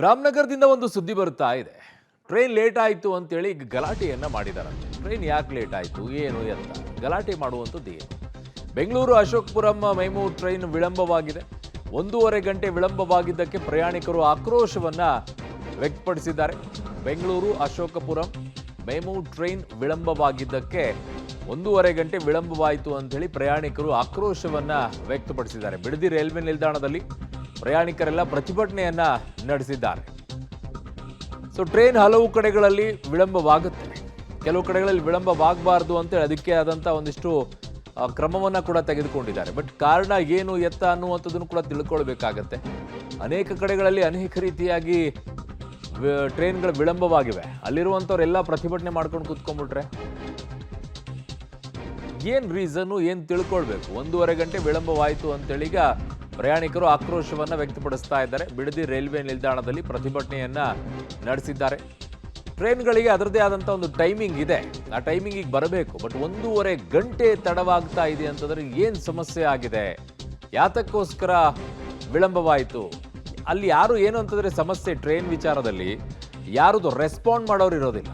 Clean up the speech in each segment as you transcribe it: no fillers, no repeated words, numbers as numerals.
ರಾಮನಗರದಿಂದ ಒಂದು ಸುದ್ದಿ ಬರ್ತಾ ಇದೆ. ಟ್ರೈನ್ ಲೇಟ್ ಆಯಿತು ಅಂತೇಳಿ ಈಗ ಗಲಾಟೆಯನ್ನ ಮಾಡಿದಾರಂತೆ. ಟ್ರೈನ್ ಯಾಕೆ ಲೇಟ್ ಆಯಿತು, ಏನು ಅಂತ ಗಲಾಟೆ ಮಾಡುವಂಥದ್ದು ಏನು? ಬೆಂಗಳೂರು ಅಶೋಕಪುರಂ ಮೆಮು ಟ್ರೈನ್ ವಿಳಂಬವಾಗಿದೆ. 1.5 ಗಂಟೆ ವಿಳಂಬವಾಗಿದ್ದಕ್ಕೆ ಪ್ರಯಾಣಿಕರು ಆಕ್ರೋಶವನ್ನ ವ್ಯಕ್ತಪಡಿಸಿದ್ದಾರೆ. ಬೆಂಗಳೂರು ಅಶೋಕಪುರಂ ಮೆಮು ಟ್ರೈನ್ ವಿಳಂಬವಾಗಿದ್ದಕ್ಕೆ 1.5 ಗಂಟೆ ವಿಳಂಬವಾಯಿತು ಅಂತೇಳಿ ಪ್ರಯಾಣಿಕರು ಆಕ್ರೋಶವನ್ನ ವ್ಯಕ್ತಪಡಿಸಿದ್ದಾರೆ. ಬಿಡದಿ ರೈಲ್ವೆ ನಿಲ್ದಾಣದಲ್ಲಿ ಪ್ರಯಾಣಿಕರೆಲ್ಲ ಪ್ರತಿಭಟನೆಯನ್ನ ನಡೆಸಿದ್ದಾರೆ. ಸೊ ಟ್ರೈನ್ ಹಲವು ಕಡೆಗಳಲ್ಲಿ ವಿಳಂಬವಾಗುತ್ತೆ, ಕೆಲವು ಕಡೆಗಳಲ್ಲಿ ವಿಳಂಬವಾಗಬಾರ್ದು ಅಂತೇಳಿ ಅದಕ್ಕೆ ಆದಂಥ ಒಂದಿಷ್ಟು ಕ್ರಮವನ್ನು ಕೂಡ ತೆಗೆದುಕೊಂಡಿದ್ದಾರೆ. ಬಟ್ ಕಾರಣ ಏನು ಎತ್ತ ಅನ್ನುವಂಥದ್ದನ್ನು ಕೂಡ ತಿಳ್ಕೊಳ್ಬೇಕಾಗತ್ತೆ. ಅನೇಕ ಕಡೆಗಳಲ್ಲಿ ಅನೇಕ ರೀತಿಯಾಗಿ ಟ್ರೈನ್ಗಳು ವಿಳಂಬವಾಗಿವೆ. ಅಲ್ಲಿರುವಂಥವ್ರೆಲ್ಲ ಪ್ರತಿಭಟನೆ ಮಾಡ್ಕೊಂಡು ಕೂತ್ಕೊಂಡ್ಬಿಟ್ರೆ ಏನು ರೀಸನ್ನು ಏನು ತಿಳ್ಕೊಳ್ಬೇಕು. 1.5 ಗಂಟೆ ವಿಳಂಬವಾಯಿತು ಅಂತೇಳಿ ಈಗ ಪ್ರಯಾಣಿಕರು ಆಕ್ರೋಶವನ್ನು ವ್ಯಕ್ತಪಡಿಸ್ತಾ ಇದ್ದಾರೆ. ಬಿಡದಿ ರೈಲ್ವೆ ನಿಲ್ದಾಣದಲ್ಲಿ ಪ್ರತಿಭಟನೆಯನ್ನ ನಡೆಸಿದ್ದಾರೆ. ಟ್ರೈನ್ಗಳಿಗೆ ಅದರದೇ ಆದಂಥ ಒಂದು ಟೈಮಿಂಗ್ ಇದೆ, ಆ ಟೈಮಿಂಗಿಗೆ ಬರಬೇಕು. ಬಟ್ 1.5 ಗಂಟೆ ತಡವಾಗ್ತಾ ಇದೆ ಅಂತಂದ್ರೆ ಏನು ಸಮಸ್ಯೆ ಆಗಿದೆ, ಯಾತಕ್ಕೋಸ್ಕರ ವಿಳಂಬವಾಯಿತು? ಅಲ್ಲಿ ಯಾರು ಏನು ಅಂತಂದ್ರೆ ಸಮಸ್ಯೆ ಟ್ರೈನ್ ವಿಚಾರದಲ್ಲಿ ಯಾರದು ರೆಸ್ಪಾಂಡ್ ಮಾಡೋರು ಇರೋದಿಲ್ಲ.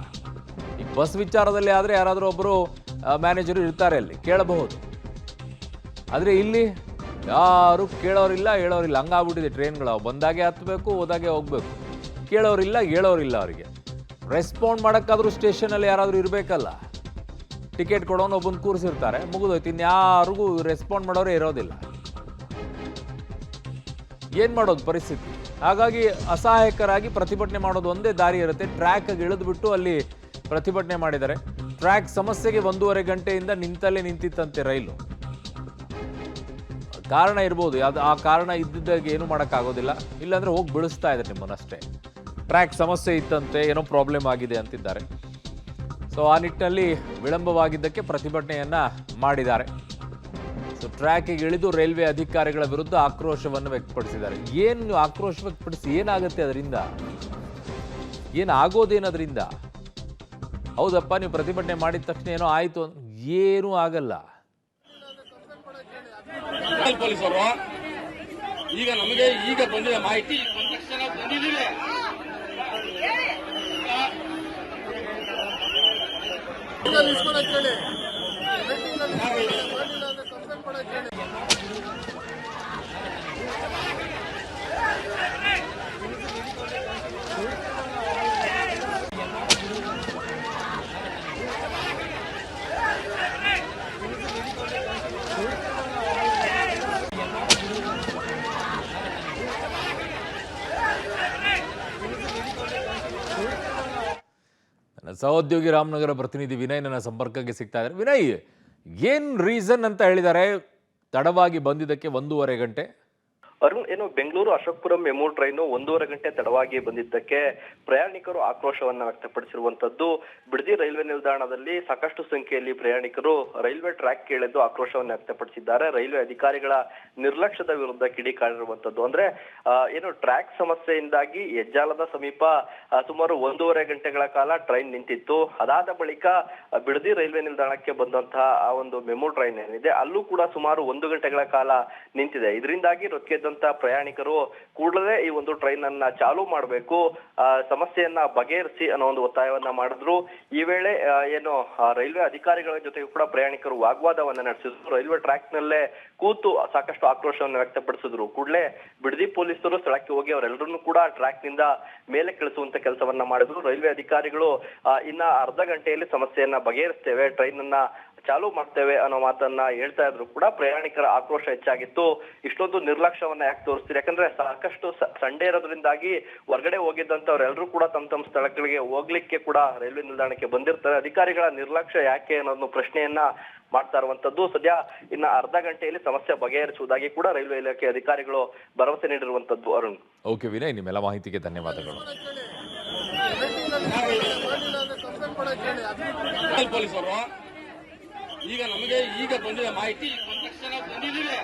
ಈಗ ಬಸ್ ವಿಚಾರದಲ್ಲಿ ಆದರೆ ಯಾರಾದರೂ ಒಬ್ಬರು ಮ್ಯಾನೇಜರು ಇರ್ತಾರೆ, ಅಲ್ಲಿ ಕೇಳಬಹುದು. ಆದರೆ ಇಲ್ಲಿ ಯಾರು ಕೇಳೋರಿಲ್ಲ, ಹೇಳೋರಿಲ್ಲ. ಹಂಗಾಗ್ಬಿಟ್ಟಿದೆ ಟ್ರೈನ್ಗಳು. ಬಂದಾಗೆ ಹತ್ತಬೇಕು, ಹೋದಾಗೆ ಹೋಗ್ಬೇಕು. ಕೇಳೋರಿಲ್ಲ, ಹೇಳೋರಿಲ್ಲ. ಅವರಿಗೆ ರೆಸ್ಪಾಂಡ್ ಮಾಡೋಕ್ಕಾದ್ರೂ ಸ್ಟೇಷನಲ್ಲಿ ಯಾರಾದರೂ ಇರಬೇಕಲ್ಲ. ಟಿಕೆಟ್ ಕೊಡೋನು ಒಬ್ಬನ ಕೂರಿಸಿರ್ತಾರೆ, ಮುಗಿದೋಯ್ತು. ಇನ್ಯಾರಿಗೂ ರೆಸ್ಪಾಂಡ್ ಮಾಡೋರೇ ಇರೋದಿಲ್ಲ. ಏನು ಮಾಡೋದು ಪರಿಸ್ಥಿತಿ? ಹಾಗಾಗಿ ಅಸಹಾಯಕರಾಗಿ ಪ್ರತಿಭಟನೆ ಮಾಡೋದು ಒಂದೇ ದಾರಿ ಇರುತ್ತೆ. ಟ್ರ್ಯಾಕ್ಗೆ ಇಳಿದ್ಬಿಟ್ಟು ಅಲ್ಲಿ ಪ್ರತಿಭಟನೆ ಮಾಡಿದ್ದಾರೆ. ಟ್ರ್ಯಾಕ್ ಸಮಸ್ಯೆಗೆ 1.5 ಗಂಟೆಯಿಂದ ನಿಂತಲ್ಲೇ ನಿಂತಿತ್ತಂತೆ ರೈಲು. ಕಾರಣ ಇರ್ಬೋದು, ಆ ಕಾರಣ ಇದ್ದಿದ್ದಾಗ ಏನು ಮಾಡೋಕ್ಕಾಗೋದಿಲ್ಲ. ಇಲ್ಲಾಂದ್ರೆ ಹೋಗಿ ಬೀಳಿಸ್ತಾ ಇದ್ದಾರೆ ನಿಮ್ಮನ್ನಷ್ಟೇ. ಟ್ರ್ಯಾಕ್ ಸಮಸ್ಯೆ ಇತ್ತಂತೆ, ಏನೋ ಪ್ರಾಬ್ಲಮ್ ಆಗಿದೆ ಅಂತಿದ್ದಾರೆ. ಸೊ ಆ ನಿಟ್ಟಿನಲ್ಲಿ ವಿಳಂಬವಾಗಿದ್ದಕ್ಕೆ ಪ್ರತಿಭಟನೆಯನ್ನ ಮಾಡಿದ್ದಾರೆ. ಸೊ ಟ್ರ್ಯಾಕಿಗೆ ಇಳಿದು ರೈಲ್ವೆ ಅಧಿಕಾರಿಗಳ ವಿರುದ್ಧ ಆಕ್ರೋಶವನ್ನು ವ್ಯಕ್ತಪಡಿಸಿದ್ದಾರೆ. ಏನು ಆಕ್ರೋಶ ವ್ಯಕ್ತಪಡಿಸಿ ಏನಾಗುತ್ತೆ ಅದರಿಂದ? ಏನಾಗೋದೇನದ್ರಿಂದ? ಹೌದಪ್ಪ, ನೀವು ಪ್ರತಿಭಟನೆ ಮಾಡಿದ ತಕ್ಷಣ ಏನೋ ಆಯಿತು, ಏನೂ ಆಗಲ್ಲ. ಪೊಲೀಸರು ಈಗ ನಮಗೆ ಈಗ ಬಂದಿದೆ ಮಾಹಿತಿ. ನನ್ನ ಸಹೋದ್ಯೋಗಿ ರಾಮನಗರ ಪ್ರತಿನಿಧಿ ವಿನಯ್ ನನ್ನ ಸಂಪರ್ಕಕ್ಕೆ ಸಿಗ್ತಾ ಇದ್ದಾರೆ. ವಿನಯ್, ಏನ್ ರೀಸನ್ ಅಂತ ಹೇಳಿದ್ದಾರೆ ತಡವಾಗಿ ಬಂದಿದ್ದಕ್ಕೆ 1.5 ಗಂಟೆ? ಅರುಣ್, ಏನು ಬೆಂಗಳೂರು ಅಶೋಕಪುರಂ ಮೆಮು ಟ್ರೈನು 1.5 ಗಂಟೆ ತಡವಾಗಿ ಬಂದಿದ್ದಕ್ಕೆ ಪ್ರಯಾಣಿಕರು ಆಕ್ರೋಶವನ್ನ ವ್ಯಕ್ತಪಡಿಸಿರುವಂತದ್ದು. ಬಿಡದಿ ರೈಲ್ವೆ ನಿಲ್ದಾಣದಲ್ಲಿ ಸಾಕಷ್ಟು ಸಂಖ್ಯೆಯಲ್ಲಿ ಪ್ರಯಾಣಿಕರು ರೈಲ್ವೆ ಟ್ರ್ಯಾಕ್ ಕೇಳಿದ್ದು ಆಕ್ರೋಶವನ್ನ ವ್ಯಕ್ತಪಡಿಸಿದ್ದಾರೆ. ರೈಲ್ವೆ ಅಧಿಕಾರಿಗಳ ನಿರ್ಲಕ್ಷ್ಯದ ವಿರುದ್ಧ ಕಿಡಿಕಾರಿರುವಂತದ್ದು. ಅಂದ್ರೆ ಏನು ಟ್ರ್ಯಾಕ್ ಸಮಸ್ಯೆಯಿಂದಾಗಿ ಹೆಜ್ಜಾಲದ ಸಮೀಪ ಸುಮಾರು 1.5 ಗಂಟೆಗಳ ಕಾಲ ಟ್ರೈನ್ ನಿಂತಿತ್ತು. ಅದಾದ ಬಳಿಕ ಬಿಡದಿ ರೈಲ್ವೆ ನಿಲ್ದಾಣಕ್ಕೆ ಬಂದಂತಹ ಆ ಒಂದು ಮೆಮು ಟ್ರೈನ್ ಏನಿದೆ ಅಲ್ಲೂ ಕೂಡ ಸುಮಾರು 1 ಗಂಟೆಗಳ ಕಾಲ ನಿಂತಿದೆ. ಇದರಿಂದಾಗಿ ರೊಚ್ಚಿಗೆದ್ದಂತ ಪ್ರಯಾಣಿಕರು ಕೂಡಲೇ ಈ ಒಂದು ಟ್ರೈನ್ ಅನ್ನ ಚಾಲೂ ಮಾಡಬೇಕು, ಸಮಸ್ಯೆಯನ್ನ ಬಗೆಹರಿಸಿ ಅನ್ನೋ ಒಂದು ಒತ್ತಾಯವನ್ನ ಮಾಡಿದ್ರು. ಈ ವೇಳೆ ಏನು ರೈಲ್ವೆ ಅಧಿಕಾರಿಗಳ ಜೊತೆಗೂ ಕೂಡ ಪ್ರಯಾಣಿಕರು ವಾಗ್ವಾದವನ್ನ ನಡೆಸಿದ್ರು. ರೈಲ್ವೆ ಟ್ರ್ಯಾಕ್ ನಲ್ಲೇ ಕೂತು ಸಾಕಷ್ಟು ಆಕ್ರೋಶವನ್ನು ವ್ಯಕ್ತಪಡಿಸಿದ್ರು. ಕೂಡಲೇ ಬಿಡದಿ ಪೊಲೀಸರು ಸ್ಥಳಕ್ಕೆ ಹೋಗಿ ಅವರೆಲ್ಲರನ್ನೂ ಕೂಡ ಟ್ರ್ಯಾಕ್ ನಿಂದ ಮೇಲೆ ಕಳಿಸುವಂತ ಕೆಲಸವನ್ನ ಮಾಡಿದ್ರು. ರೈಲ್ವೆ ಅಧಿಕಾರಿಗಳು ಇನ್ನ ಅರ್ಧ ಗಂಟೆಯಲ್ಲಿ ಸಮಸ್ಯೆಯನ್ನ ಬಗೆಹರಿಸ್ತೇವೆ, ಟ್ರೈನ್ ಅನ್ನ ಚಾಲೂ ಮಾಡ್ತೇವೆ ಅನ್ನೋ ಮಾತನ್ನ ಹೇಳ್ತಾ ಇದ್ರು. ಕೂಡ ಪ್ರಯಾಣಿಕರ ಆಕ್ರೋಶ ಹೆಚ್ಚಾಗಿತ್ತು. ಇಷ್ಟೊಂದು ನಿರ್ಲಕ್ಷ್ಯವನ್ನ ಯಾಕೆ ತೋರಿಸ್ತೀರಿ? ಯಾಕಂದ್ರೆ ಸಾಕಷ್ಟು ಸಂಡೇ ಇರೋದ್ರಿಂದಾಗಿ ಹೊರಗಡೆ ಹೋಗಿದ್ದಂತವ್ರೆಲ್ಲರೂ ಕೂಡ ತಮ್ಮ ಸ್ಥಳಗಳಿಗೆ ಹೋಗ್ಲಿಕ್ಕೆ ಕೂಡ ರೈಲ್ವೆ ನಿಲ್ದಾಣಕ್ಕೆ ಬಂದಿರ್ತಾರೆ. ಅಧಿಕಾರಿಗಳ ನಿರ್ಲಕ್ಷ್ಯ ಯಾಕೆ ಅನ್ನೋದು ಪ್ರಶ್ನೆಯನ್ನ ಮಾಡ್ತಾ ಇರುವಂತದ್ದು. ಸದ್ಯ ಇನ್ನ ಅರ್ಧ ಗಂಟೆಯಲ್ಲಿ ಸಮಸ್ಯೆ ಬಗೆಹರಿಸುವುದಾಗಿ ಕೂಡ ರೈಲ್ವೆ ಇಲಾಖೆ ಅಧಿಕಾರಿಗಳು ಭರವಸೆ ನೀಡಿರುವಂತದ್ದು. ಅರುಣ್. ಓಕೆ ವಿನಯ್, ನಿಮ್ಮೆಲ್ಲ ಮಾಹಿತಿಗೆ ಧನ್ಯವಾದಗಳು. ಪೊಲೀಸರು ಈಗ ನಮಗೆ ಈಗ ಬಂದಿದೆ ಮಾಹಿತಿ. ಬಂದಿದೆ